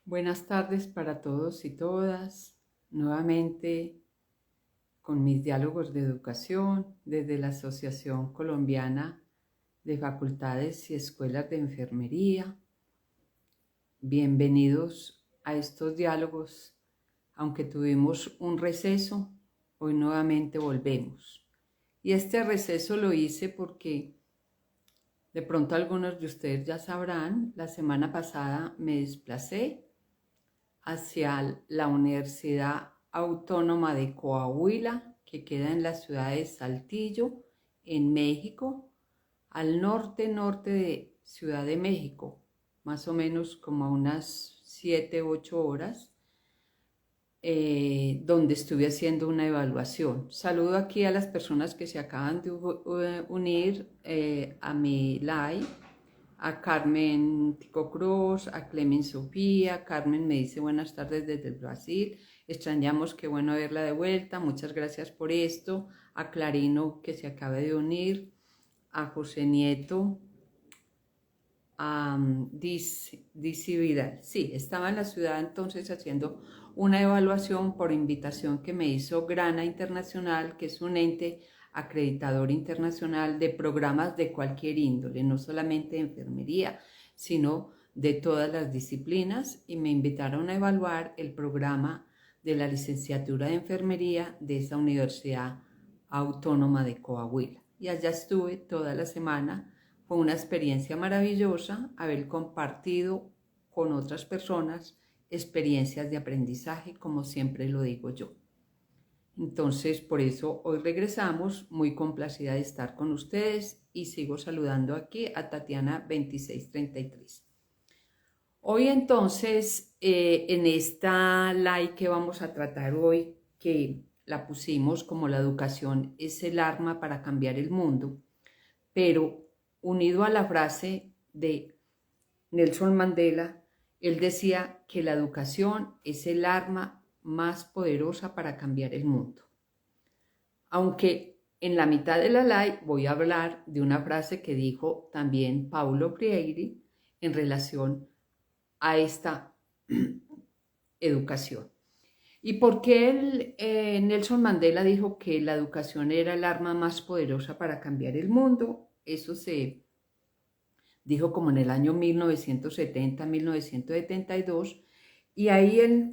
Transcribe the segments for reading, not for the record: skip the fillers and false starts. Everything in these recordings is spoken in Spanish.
Buenas tardes para todos y todas. Nuevamente con mis diálogos de educación desde la Asociación Colombiana de Facultades y Escuelas de Enfermería. Bienvenidos a estos diálogos. Aunque tuvimos un receso, hoy nuevamente volvemos. Y este receso lo hice porque de pronto algunos de ustedes ya sabrán, la semana pasada me desplacé hacia la Universidad Autónoma de Coahuila, que queda en la ciudad de Saltillo, en México, al norte de Ciudad de México, más o menos como a unas 7, 8 horas, donde estuve haciendo una evaluación. Saludo aquí a las personas que se acaban de unir a mi live. A Carmen Tico Cruz, a Clemen Sofía. Carmen me dice buenas tardes desde el Brasil, extrañamos, qué bueno verla de vuelta, muchas gracias por esto. A Clarino, que se acaba de unir, a José Nieto, a Dici Vidal. Sí, estaba en la ciudad entonces haciendo una evaluación por invitación que me hizo Grana Internacional, que es un ente acreditador internacional de programas de cualquier índole, no solamente de enfermería, sino de todas las disciplinas, y me invitaron a evaluar el programa de la licenciatura de enfermería de esa Universidad Autónoma de Coahuila. Y allá estuve toda la semana. Fue una experiencia maravillosa haber compartido con otras personas experiencias de aprendizaje, como siempre lo digo yo. Entonces, por eso hoy regresamos, muy complacida de estar con ustedes, y sigo saludando aquí a Tatiana 2633. Hoy entonces, en esta live que vamos a tratar hoy, que la pusimos como la educación es el arma para cambiar el mundo, pero unido a la frase de Nelson Mandela, él decía que la educación es el arma más poderosa para cambiar el mundo. Aunque en la mitad de la live voy a hablar de una frase que dijo también Paulo Freire en relación a esta educación. ¿Y por qué Nelson Mandela dijo que la educación era el arma más poderosa para cambiar el mundo? Eso se dijo como en el año 1970, 1972, y ahí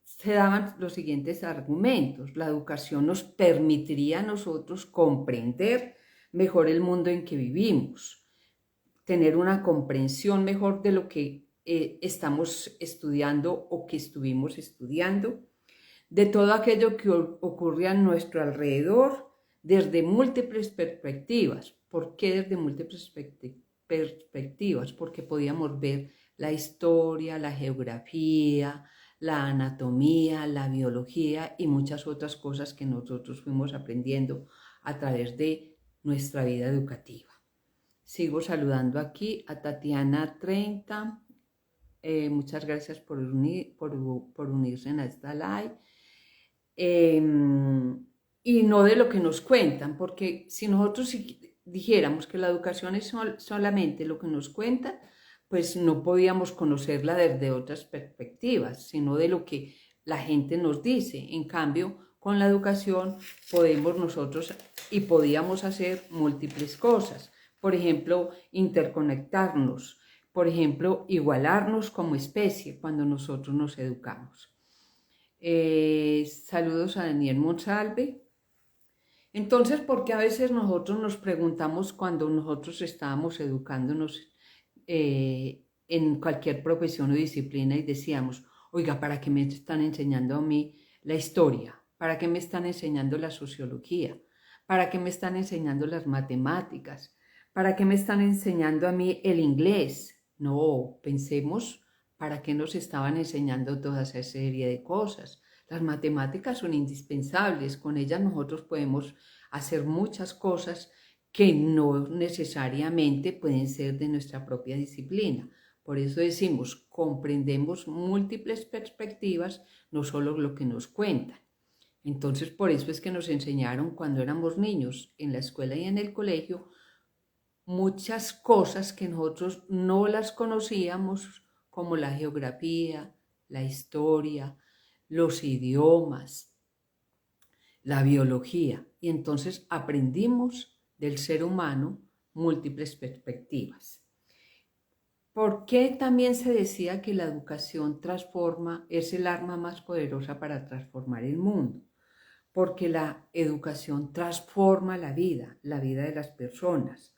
se daban los siguientes argumentos. La educación nos permitiría a nosotros comprender mejor el mundo en que vivimos, tener una comprensión mejor de lo que estamos estudiando o que estuvimos estudiando, de todo aquello que ocurre a nuestro alrededor desde múltiples perspectivas. ¿Por qué desde múltiples perspectivas? Porque podíamos ver la historia, la geografía, la anatomía, la biología y muchas otras cosas que nosotros fuimos aprendiendo a través de nuestra vida educativa. Sigo saludando aquí a Tatiana 30. Muchas gracias por unirse en esta live. Y no de lo que nos cuentan, porque si nosotros dijéramos que la educación es solamente lo que nos cuentan, pues no podíamos conocerla desde otras perspectivas, sino de lo que la gente nos dice. En cambio, con la educación podemos nosotros y podíamos hacer múltiples cosas. Por ejemplo, interconectarnos, por ejemplo, igualarnos como especie cuando nosotros nos educamos. Saludos a Daniel Monsalve. Entonces, ¿por qué a veces nosotros nos preguntamos cuando nosotros estábamos educándonos en cualquier profesión o disciplina y decíamos, oiga, ¿para qué me están enseñando a mí la historia? ¿Para qué me están enseñando la sociología? ¿Para qué me están enseñando las matemáticas? ¿Para qué me están enseñando a mí el inglés? No, pensemos, ¿para qué nos estaban enseñando toda esa serie de cosas? Las matemáticas son indispensables, con ellas nosotros podemos hacer muchas cosas que no necesariamente pueden ser de nuestra propia disciplina. Por eso decimos, comprendemos múltiples perspectivas, no solo lo que nos cuentan. Entonces, por eso es que nos enseñaron cuando éramos niños, en la escuela y en el colegio, muchas cosas que nosotros no las conocíamos, como la geografía, la historia, los idiomas, la biología. Y entonces aprendimos del ser humano múltiples perspectivas. ¿Por qué también se decía que la educación transforma, es el arma más poderosa para transformar el mundo? Porque la educación transforma la vida de las personas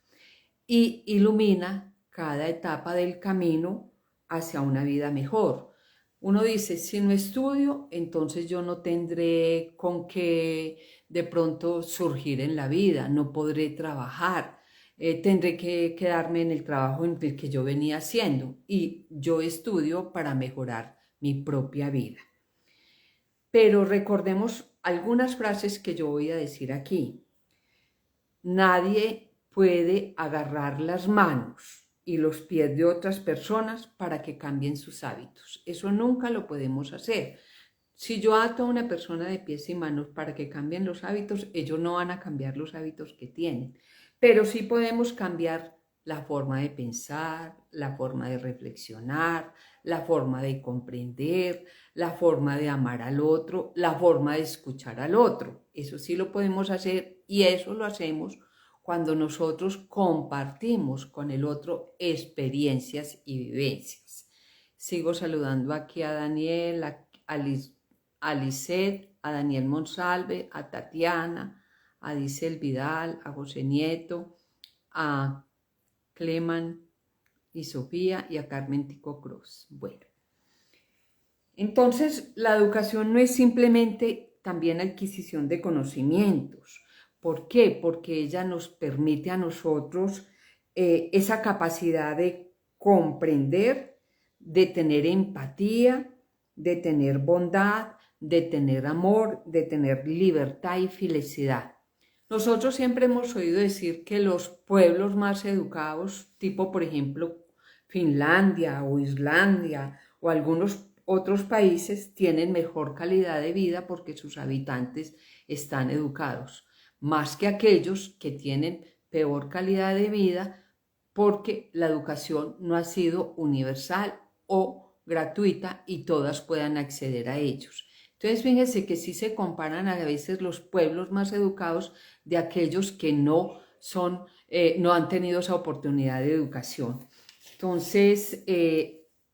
y ilumina cada etapa del camino hacia una vida mejor. Uno dice, si no estudio, entonces yo no tendré con qué de pronto surgir en la vida, no podré trabajar, tendré que quedarme en el trabajo en el que yo venía haciendo y yo estudio para mejorar mi propia vida. Pero recordemos algunas frases que yo voy a decir aquí. Nadie puede agarrar las manos y los pies de otras personas para que cambien sus hábitos. Eso nunca lo podemos hacer. Si yo ato a una persona de pies y manos para que cambien los hábitos, ellos no van a cambiar los hábitos que tienen. Pero sí podemos cambiar la forma de pensar, la forma de reflexionar, la forma de comprender, la forma de amar al otro, la forma de escuchar al otro. Eso sí lo podemos hacer y eso lo hacemos cuando nosotros compartimos con el otro experiencias y vivencias. Sigo saludando aquí a Daniel, a Lisette, a Daniel Monsalve, a Tatiana, a Dicel Vidal, a José Nieto, a Cleman y Sofía y a Carmen Tico Cruz. Bueno, entonces la educación no es simplemente también adquisición de conocimientos. ¿Por qué? Porque ella nos permite a nosotros esa capacidad de comprender, de tener empatía, de tener bondad, de tener amor, de tener libertad y felicidad. Nosotros siempre hemos oído decir que los pueblos más educados, tipo por ejemplo Finlandia o Islandia o algunos otros países, tienen mejor calidad de vida porque sus habitantes están educados, más que aquellos que tienen peor calidad de vida porque la educación no ha sido universal o gratuita y todas puedan acceder a ellos. Entonces, fíjense que sí se comparan a veces los pueblos más educados de aquellos que no han tenido esa oportunidad de educación. Entonces,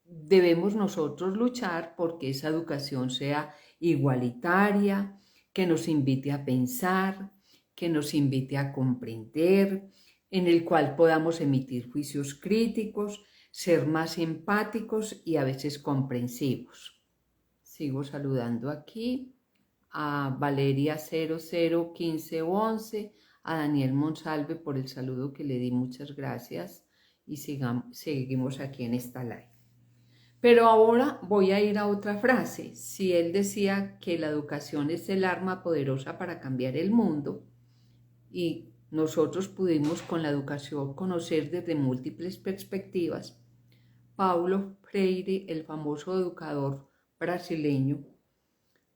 debemos nosotros luchar porque esa educación sea igualitaria, que nos invite a pensar, que nos invite a comprender, en el cual podamos emitir juicios críticos, ser más empáticos y a veces comprensivos. Sigo saludando aquí a Valeria 001511, a Daniel Monsalve por el saludo que le di, muchas gracias y seguimos aquí en esta live. Pero ahora voy a ir a otra frase. Si él decía que la educación es el arma poderosa para cambiar el mundo y nosotros pudimos con la educación conocer desde múltiples perspectivas, Paulo Freire, el famoso educador brasileño,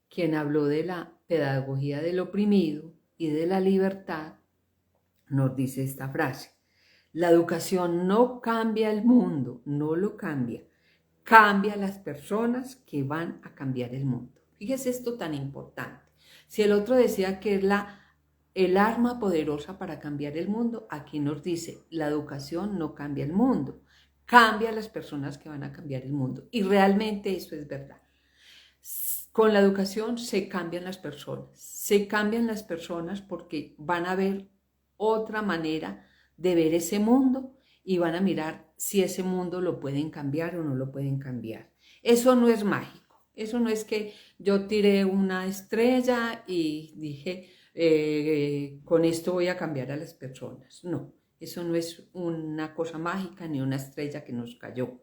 quien habló de la pedagogía del oprimido y de la libertad, nos dice esta frase: la educación no cambia el mundo, no lo cambia, cambia a las personas que van a cambiar el mundo. Fíjese esto tan importante. Si el otro decía que es el arma poderosa para cambiar el mundo, aquí nos dice, la educación no cambia el mundo, cambia a las personas que van a cambiar el mundo. Y realmente eso es verdad. Con la educación se cambian las personas porque van a ver otra manera de ver ese mundo y van a mirar si ese mundo lo pueden cambiar o no lo pueden cambiar. Eso no es mágico, eso no es que yo tiré una estrella y dije, con esto voy a cambiar a las personas. No, eso no es una cosa mágica ni una estrella que nos cayó.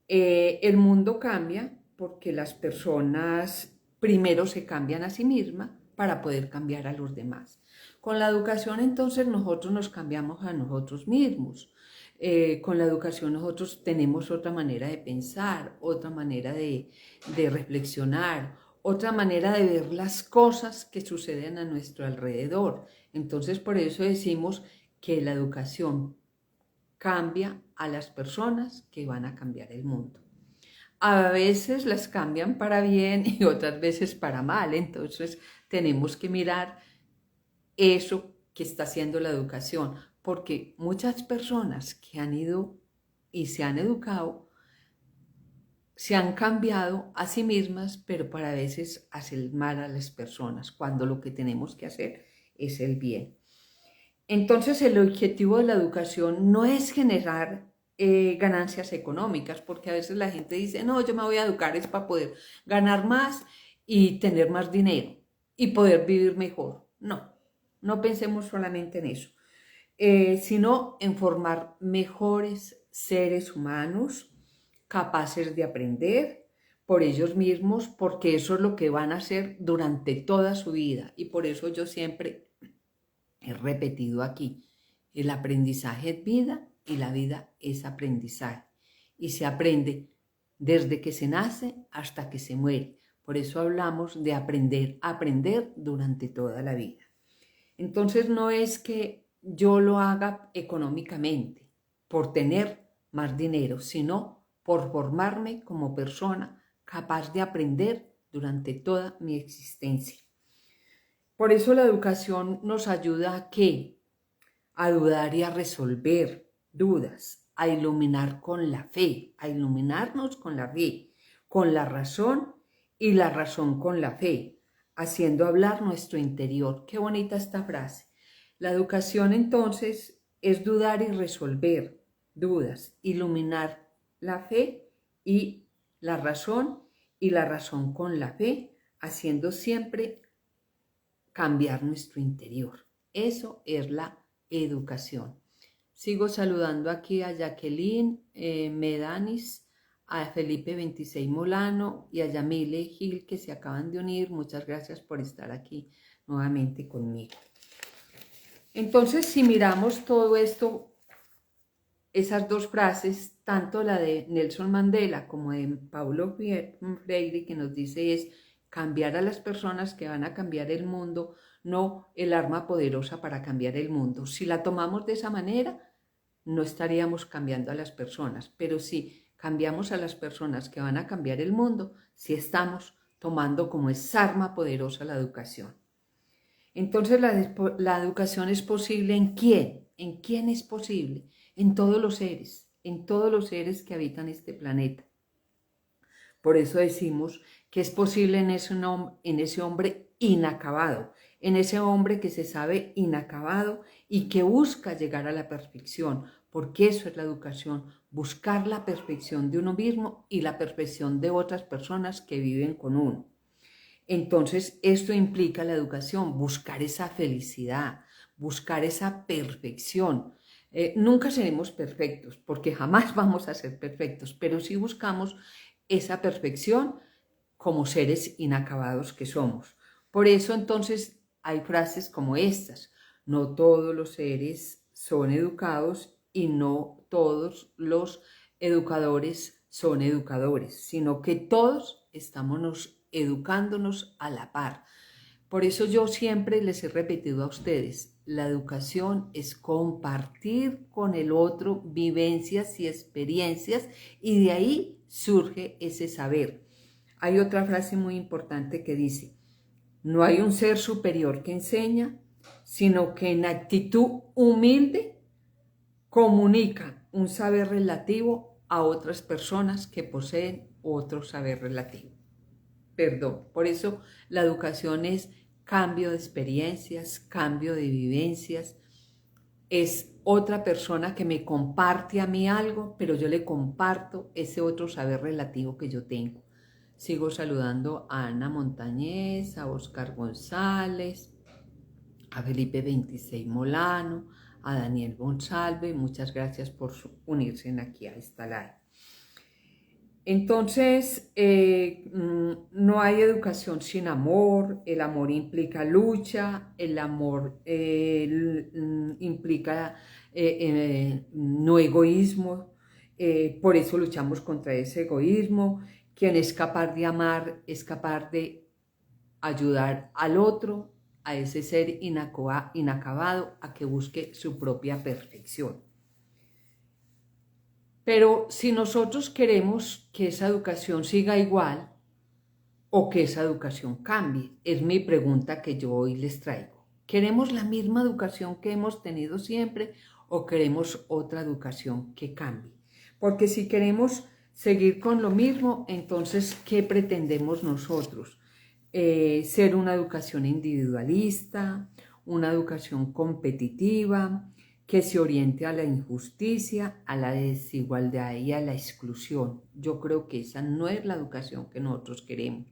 El mundo cambia porque las personas primero se cambian a sí mismas para poder cambiar a los demás. Con la educación entonces nosotros nos cambiamos a nosotros mismos. Con la educación nosotros tenemos otra manera de pensar, otra manera de reflexionar, otra manera de ver las cosas que suceden a nuestro alrededor. Entonces por eso decimos que la educación cambia a las personas que van a cambiar el mundo. a veces las cambian para bien y otras veces para mal. Entonces tenemos que mirar eso que está haciendo la educación, porque muchas personas que han ido y se han educado, se han cambiado a sí mismas, pero para veces hacer mal a las personas, cuando lo que tenemos que hacer es el bien. Entonces el objetivo de la educación no es generar ganancias económicas, porque a veces la gente dice, no, yo me voy a educar es para poder ganar más y tener más dinero y poder vivir mejor. No, no pensemos solamente en eso, sino en formar mejores seres humanos capaces de aprender por ellos mismos, porque eso es lo que van a hacer durante toda su vida. Y por eso yo siempre he repetido aquí, el aprendizaje es vida y la vida es aprendizaje. Y se aprende desde que se nace hasta que se muere. Por eso hablamos de aprender a aprender durante toda la vida. Entonces no es que yo lo haga económicamente, por tener más dinero, sino por formarme como persona capaz de aprender durante toda mi existencia. Por eso la educación nos ayuda a ¿qué? A dudar y a resolver dudas, a iluminar con la fe, a iluminarnos con la fe, con la razón y la razón con la fe, haciendo hablar nuestro interior. Qué bonita esta frase. La educación entonces es dudar y resolver dudas, iluminar la fe y la razón con la fe, haciendo siempre cambiar nuestro interior. Eso es la educación. Sigo saludando aquí a Jacqueline Medanis, a Felipe 26 Molano y a Yamile Gil, que se acaban de unir. Muchas gracias por estar aquí nuevamente conmigo. Entonces, si miramos todo esto, esas dos frases, tanto la de Nelson Mandela como de Paulo Freire, que nos dice es cambiar a las personas que van a cambiar el mundo, no el arma poderosa para cambiar el mundo. Si la tomamos de esa manera, no estaríamos cambiando a las personas, pero si cambiamos a las personas que van a cambiar el mundo, sí estamos tomando como esa arma poderosa la educación. Entonces la educación es posible ¿en quién? ¿En quién es posible? En todos los seres que habitan este planeta. Por eso decimos que es posible en ese hombre inacabado, en ese hombre que se sabe inacabado y que busca llegar a la perfección, porque eso es la educación, buscar la perfección de uno mismo y la perfección de otras personas que viven con uno. Entonces, esto implica la educación, buscar esa felicidad, buscar esa perfección. Nunca seremos perfectos, porque jamás vamos a ser perfectos, pero sí buscamos esa perfección como seres inacabados que somos. Por eso entonces hay frases como estas: no todos los seres son educados y no todos los educadores son educadores, sino que todos estamos educándonos a la par. Por eso yo siempre les he repetido a ustedes, la educación es compartir con el otro vivencias y experiencias y de ahí surge ese saber. Hay otra frase muy importante que dice, no hay un ser superior que enseña, sino que en actitud humilde comunica un saber relativo a otras personas que poseen otro saber relativo. Perdón, por eso la educación es cambio de experiencias, cambio de vivencias, es otra persona que me comparte a mí algo, pero yo le comparto ese otro saber relativo que yo tengo. Sigo saludando a Ana Montañez, a Oscar González, a Felipe 26 Molano, a Daniel González. Muchas gracias por unirse aquí a esta live. Entonces, no hay educación sin amor, el amor implica lucha, el amor implica no egoísmo, por eso luchamos contra ese egoísmo. Quien es capaz de amar es capaz de ayudar al otro, a ese ser inacabado, a que busque su propia perfección. Pero si nosotros queremos que esa educación siga igual o que esa educación cambie, es mi pregunta que yo hoy les traigo. ¿Queremos la misma educación que hemos tenido siempre o queremos otra educación que cambie? Porque si queremos seguir con lo mismo, entonces, ¿qué pretendemos nosotros? Ser una educación individualista, una educación competitiva, que se oriente a la injusticia, a la desigualdad y a la exclusión. Yo creo que esa no es la educación que nosotros queremos.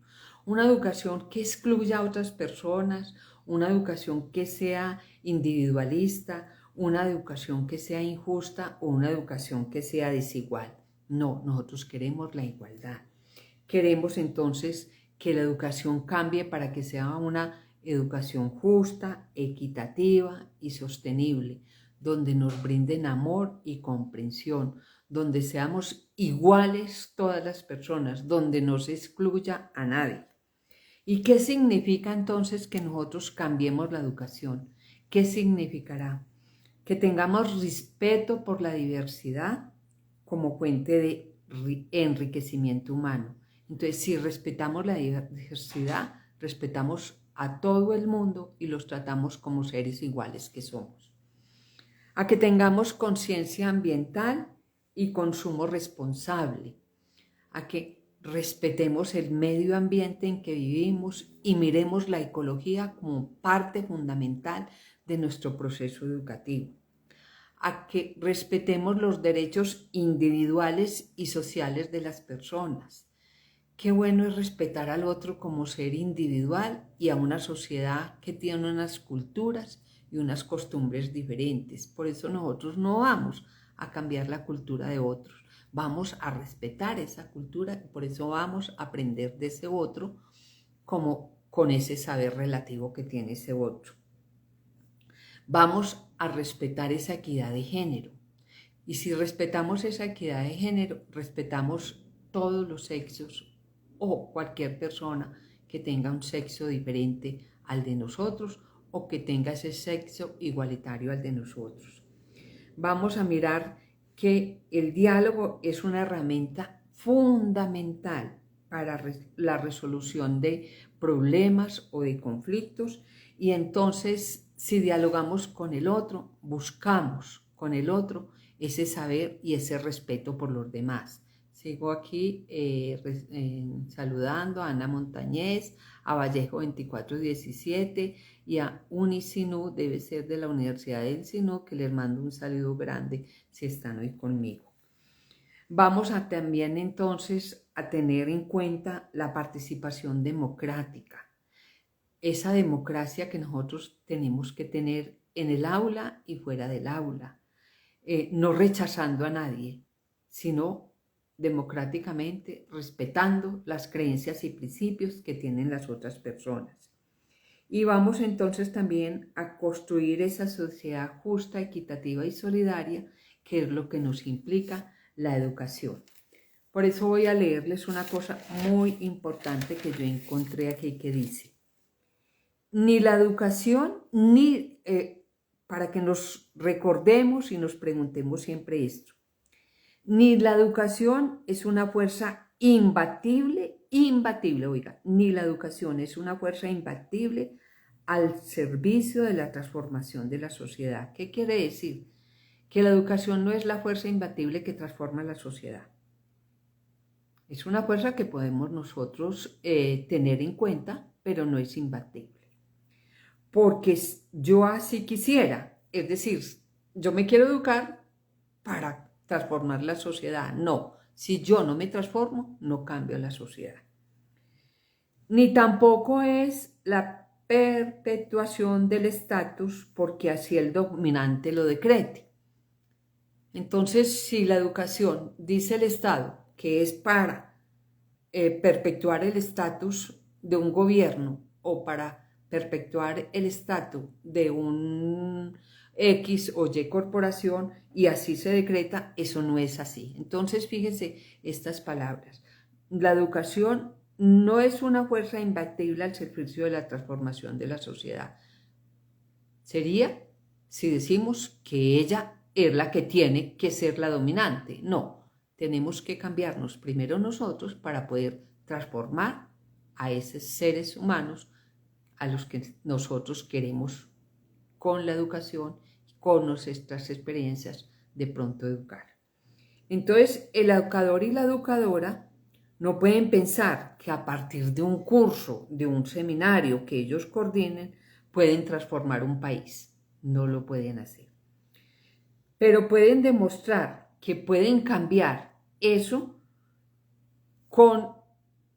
Una educación que excluya a otras personas, una educación que sea individualista, una educación que sea injusta o una educación que sea desigual. No, nosotros queremos la igualdad. Queremos entonces que la educación cambie para que sea una educación justa, equitativa y sostenible, donde nos brinden amor y comprensión, donde seamos iguales todas las personas, donde no se excluya a nadie. ¿Y qué significa entonces que nosotros cambiemos la educación? ¿Qué significará? Que tengamos respeto por la diversidad como fuente de enriquecimiento humano. Entonces, si respetamos la diversidad, respetamos a todo el mundo y los tratamos como seres iguales que somos. A que tengamos conciencia ambiental y consumo responsable. A que respetemos el medio ambiente en que vivimos y miremos la ecología como parte fundamental de nuestro proceso educativo. A que respetemos los derechos individuales y sociales de las personas. Qué bueno es respetar al otro como ser individual y a una sociedad que tiene unas culturas y unas costumbres diferentes. Por eso nosotros no vamos a cambiar la cultura de otros, vamos a respetar esa cultura y por eso vamos a aprender de ese otro como con ese saber relativo que tiene ese otro. Vamos a respetar esa equidad de género. Y si respetamos esa equidad de género, respetamos todos los sexos o cualquier persona que tenga un sexo diferente al de nosotros o que tenga ese sexo igualitario al de nosotros. Vamos a mirar que el diálogo es una herramienta fundamental para la resolución de problemas o de conflictos y entonces si dialogamos con el otro, buscamos con el otro ese saber y ese respeto por los demás. Sigo aquí saludando a Ana Montañez, a Vallejo 2417 y a Unisinú, debe ser de la Universidad del Sinú, que les mando un saludo grande si están hoy conmigo. Vamos a también entonces a tener en cuenta la participación democrática, esa democracia que nosotros tenemos que tener en el aula y fuera del aula, no rechazando a nadie, sino democráticamente respetando las creencias y principios que tienen las otras personas. Y vamos entonces también a construir esa sociedad justa, equitativa y solidaria, que es lo que nos implica la educación. Por eso voy a leerles una cosa muy importante que yo encontré aquí que dice: ni la educación, para que nos recordemos y nos preguntemos siempre esto, ni la educación es una fuerza imbatible, oiga, ni la educación es una fuerza imbatible al servicio de la transformación de la sociedad. ¿Qué quiere decir? Que la educación no es la fuerza imbatible que transforma la sociedad. Es una fuerza que podemos nosotros tener en cuenta, pero no es imbatible. Porque yo así quisiera, es decir, yo me quiero educar para transformar la sociedad. No, si yo no me transformo, no cambio la sociedad. Ni tampoco es la perpetuación del estatus porque así el dominante lo decrete. Entonces, si la educación dice el Estado que es para perpetuar el estatus de un gobierno o para perpetuar el estatus de un X o Y corporación y así se decreta, eso no es así. Entonces, fíjense estas palabras. La educación no es una fuerza imbatible al servicio de la transformación de la sociedad. Sería si decimos que ella es la que tiene que ser la dominante. No, tenemos que cambiarnos primero nosotros para poder transformar a esos seres humanos a los que nosotros queremos con la educación, con nuestras experiencias de pronto educar. Entonces, el educador y la educadora no pueden pensar que a partir de un curso, de un seminario que ellos coordinen, pueden transformar un país. No lo pueden hacer. Pero pueden demostrar que pueden cambiar eso con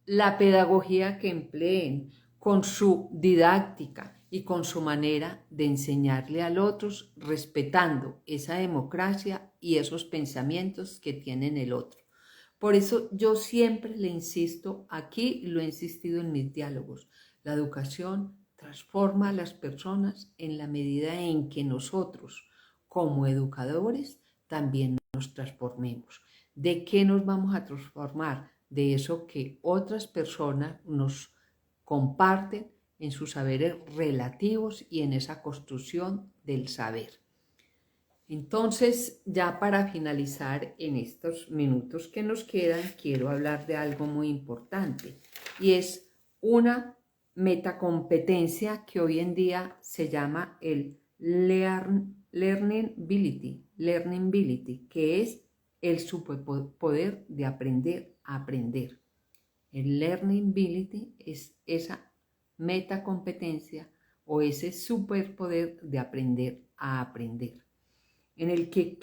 la pedagogía que empleen, con su didáctica y con su manera de enseñarle al otro, respetando esa democracia y esos pensamientos que tienen el otro. Por eso yo siempre le insisto aquí, lo he insistido en mis diálogos, la educación transforma a las personas en la medida en que nosotros, como educadores, también nos transformemos. ¿De qué nos vamos a transformar? De eso que otras personas nos comparten en sus saberes relativos y en esa construcción del saber. Entonces, ya para finalizar en estos minutos que nos quedan, quiero hablar de algo muy importante y es una metacompetencia que hoy en día se llama el Learning Ability, que es el superpoder de aprender a aprender. El Learning Ability es esa metacompetencia o ese superpoder de aprender a aprender. En el que,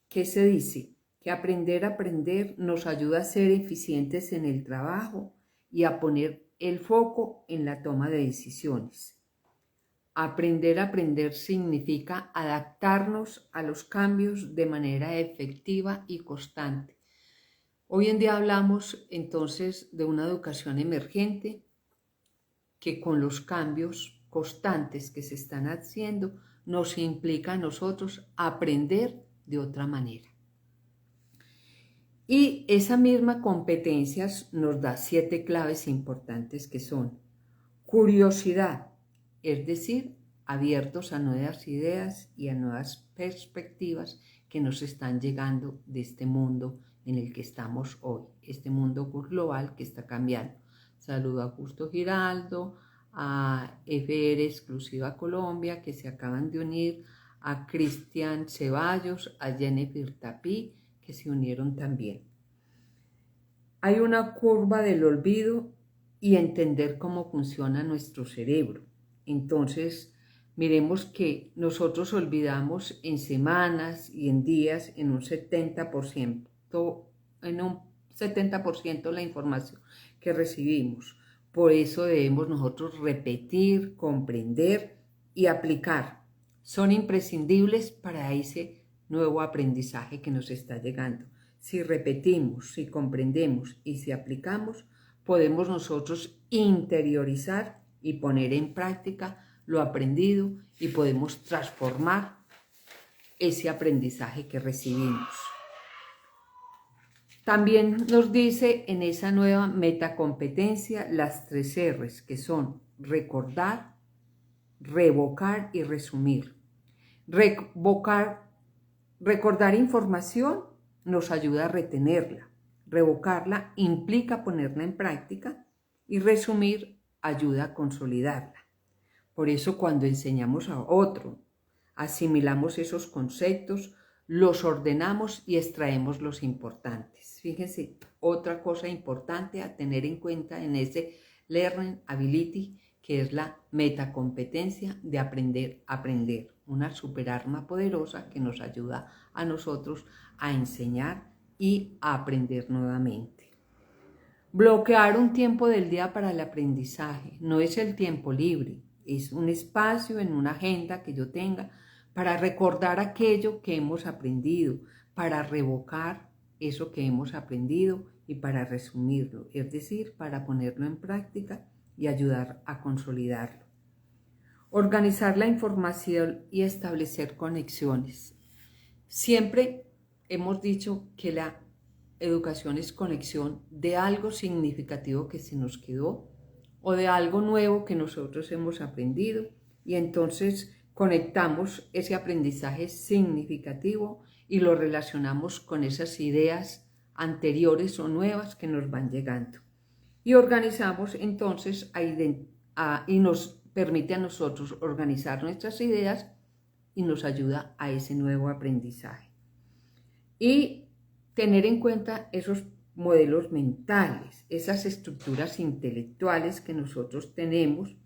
¿qué se dice? Que aprender a aprender nos ayuda a ser eficientes en el trabajo y a poner el foco en la toma de decisiones. Aprender a aprender significa adaptarnos a los cambios de manera efectiva y constante. Hoy en día hablamos entonces de una educación emergente que con los cambios constantes que se están haciendo nos implica a nosotros aprender de otra manera. Y esa misma competencia nos da 7 claves importantes que son curiosidad, es decir, abiertos a nuevas ideas y a nuevas perspectivas que nos están llegando de este mundo en el que estamos hoy, este mundo global que está cambiando. Saludo a Justo Giraldo, a FR Exclusiva Colombia, que se acaban de unir, a Cristian Ceballos, a Jennifer Tapí, que se unieron también. Hay una curva del olvido y entender cómo funciona nuestro cerebro. Entonces, miremos que nosotros olvidamos en semanas y en días en un 70% la información que recibimos. Por eso debemos nosotros repetir, comprender y aplicar. Son imprescindibles para ese nuevo aprendizaje que nos está llegando. Si repetimos, si comprendemos y si aplicamos, podemos nosotros interiorizar y poner en práctica lo aprendido y podemos transformar ese aprendizaje que recibimos. También nos dice en esa nueva metacompetencia las 3 R's, que son recordar, revocar y resumir. Recordar información nos ayuda a retenerla. Revocarla implica ponerla en práctica y resumir ayuda a consolidarla. Por eso cuando enseñamos a otro, asimilamos esos conceptos, los ordenamos y extraemos los importantes. Fíjense, otra cosa importante a tener en cuenta en ese Learning Ability, que es la metacompetencia de aprender a aprender, una superarma poderosa que nos ayuda a nosotros a enseñar y a aprender nuevamente. Bloquear un tiempo del día para el aprendizaje no es el tiempo libre, es un espacio en una agenda que yo tenga para recordar aquello que hemos aprendido, para revocar eso que hemos aprendido y para resumirlo, es decir, para ponerlo en práctica y ayudar a consolidarlo. Organizar la información y establecer conexiones. Siempre hemos dicho que la educación es conexión de algo significativo que se nos quedó o de algo nuevo que nosotros hemos aprendido y entonces conectamos ese aprendizaje significativo y lo relacionamos con esas ideas anteriores o nuevas que nos van llegando. Y organizamos entonces y nos permite a nosotros organizar nuestras ideas y nos ayuda a ese nuevo aprendizaje. Y tener en cuenta esos modelos mentales, esas estructuras intelectuales que nosotros tenemos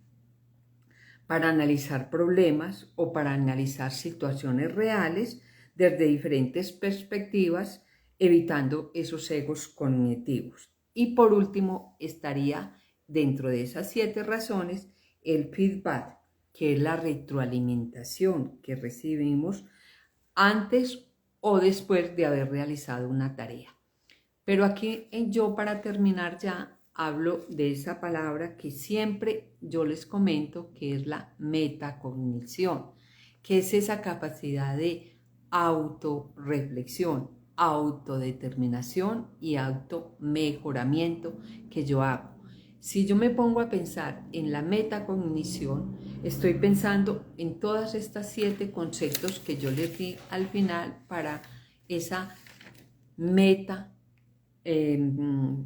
para analizar problemas o para analizar situaciones reales desde diferentes perspectivas, evitando esos egos cognitivos. Y por último, estaría dentro de esas 7 razones el feedback, que es la retroalimentación que recibimos antes o después de haber realizado una tarea. Pero aquí yo, para terminar ya, hablo de esa palabra que siempre yo les comento, que es la metacognición, que es esa capacidad de autorreflexión, autodeterminación y automejoramiento que yo hago. Si yo me pongo a pensar en la metacognición, estoy pensando en todas estas 7 conceptos que yo les di al final para esa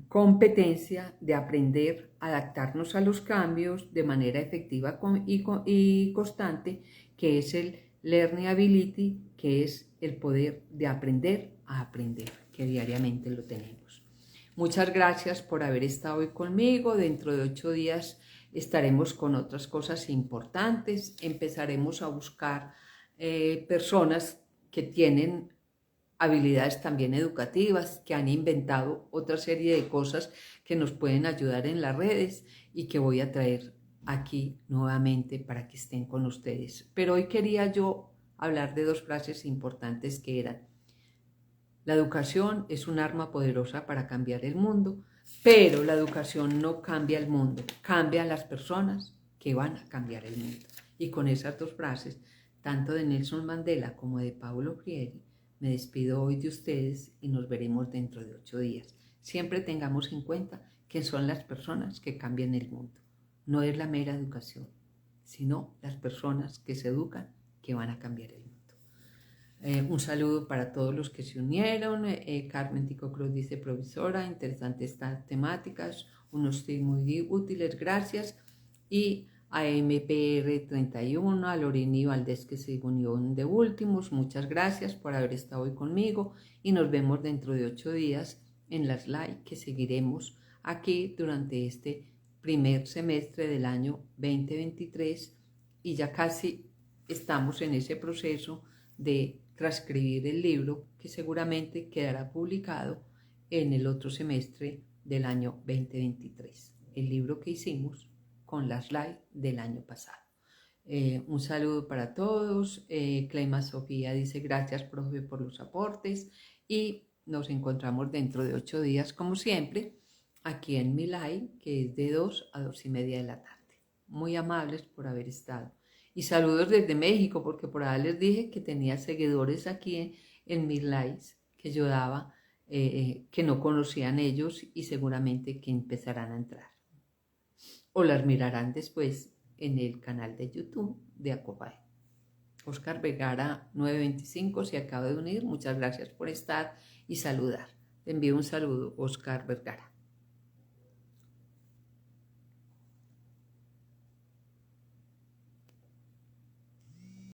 competencia de aprender a adaptarnos a los cambios de manera efectiva y constante, que es el Learning Ability, que es el poder de aprender a aprender, que diariamente lo tenemos. Muchas gracias por haber estado hoy conmigo. Dentro de 8 días estaremos con otras cosas importantes. Empezaremos a buscar personas que tienen habilidades también educativas, que han inventado otra serie de cosas que nos pueden ayudar en las redes y que voy a traer aquí nuevamente para que estén con ustedes. Pero hoy quería yo hablar de 2 frases importantes que eran: la educación es un arma poderosa para cambiar el mundo, pero la educación no cambia el mundo, cambian las personas que van a cambiar el mundo. Y con esas 2 frases, tanto de Nelson Mandela como de Paulo Freire, me despido hoy de ustedes y nos veremos dentro de 8 días. Siempre tengamos en cuenta que son las personas que cambian el mundo. No es la mera educación, sino las personas que se educan que van a cambiar el mundo. Un saludo para todos los que se unieron. Carmen Tico Cruz dice: profesora, interesantes estas temáticas, unos tips muy útiles, gracias. Y a MPR31, a Lorini Valdés, que se unió de últimos, muchas gracias por haber estado hoy conmigo y nos vemos dentro de 8 días en las live que seguiremos aquí durante este primer semestre del año 2023 y ya casi estamos en ese proceso de transcribir el libro que seguramente quedará publicado en el otro semestre del año 2023, el libro que hicimos con las live del año pasado. Un saludo para todos. Cleima Sofía dice: gracias, profe, por los aportes, y nos encontramos dentro de 8 días, como siempre, aquí en mi live, que es de 2 a 2:30 de la tarde. Muy amables por haber estado. Y saludos desde México, porque por ahí les dije que tenía seguidores aquí en mis lives que yo daba, que no conocían ellos y seguramente que empezarán a entrar. O las mirarán después en el canal de YouTube de Acopay. Oscar Vergara 925 se acaba de unir. Muchas gracias por estar y saludar. Te envío un saludo, Oscar Vergara.